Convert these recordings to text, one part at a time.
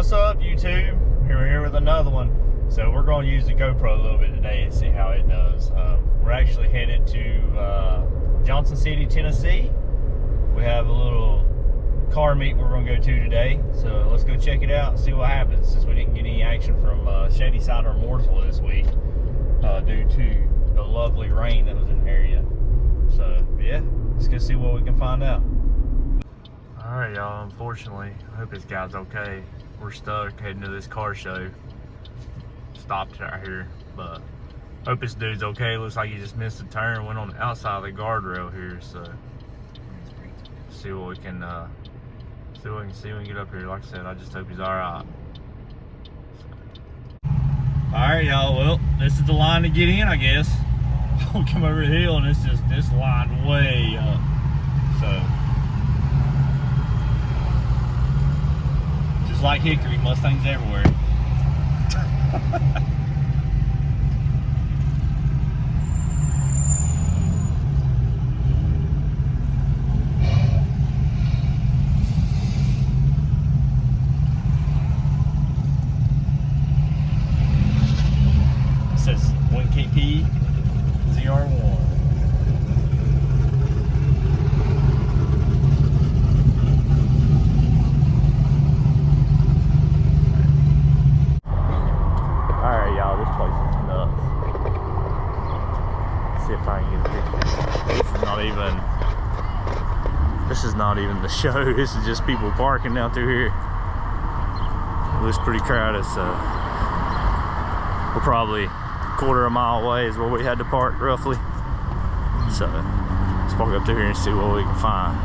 What's up, YouTube? We're here with another one. So we're going to use the GoPro a little bit today and see how it does. We're actually headed to Johnson City, Tennessee. We have a little car meet we're going to go to today. So let's go check it out and see what happens, since we didn't get any action from Shady Side or Mooresville this week due to the lovely rain that was in the area. So yeah, let's go see what we can find out. Alright, y'all, unfortunately, I hope this guy's okay. We're stuck heading to this car show. Stopped right here, but hope this dude's okay. Looks like he just missed a turn, went on the outside of the guardrail here, so see what we can see when we get up here. Like I said, I just hope he's alright. Alright, y'all, well, this is the line to get in, I guess. We'll come over the hill and it's just this line way up. So just like Hickory, Mustangs everywhere. It says 1KP ZR1. See if I can get a picture. This is not even the show. This is just people parking out through here. It looks pretty crowded, so we're probably a quarter of a mile away is where we had to park roughly. So let's walk up through here and see what we can find.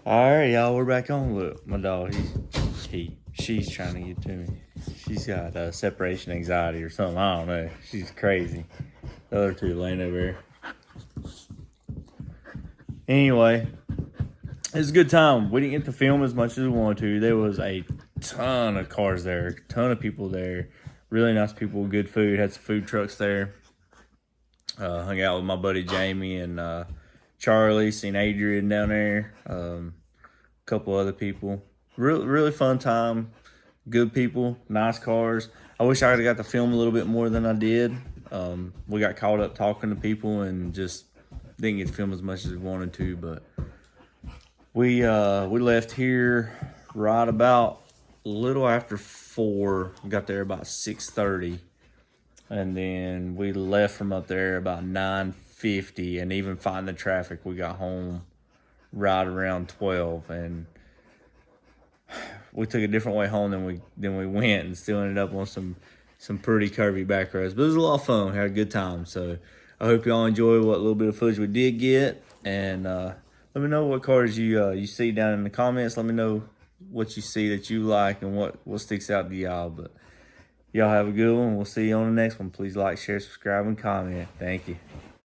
All right, y'all, we're back on. Look, my dog, she's trying to get to me. She's got separation anxiety or something. I don't know. She's crazy. The other two laying over here. Anyway, it was a good time. We didn't get to film as much as we wanted to. There was a ton of cars there, a ton of people there. Really nice people, good food. Had some food trucks there. Hung out with my buddy Jamie and Charlie. Seen Adrian down there. A couple other people. Really fun time. Good people, nice cars. I wish I could have got to film a little bit more than I did. We got caught up talking to people and just didn't get to film as much as we wanted to. But we left here right about a little after 4. We got there about 6:30. And then we left from up there about 9:50, and even fighting the traffic, we got home right around 12. And we took a different way home than we went, and still ended up on some pretty curvy back roads. But it was a lot of fun. We had a good time. So I hope y'all enjoy what little bit of footage we did get. And let me know what cars you see down in the comments. Let me know what you see that you like and what sticks out to y'all. But y'all have a good one. We'll see you on the next one. Please like, share, subscribe, and comment. Thank you.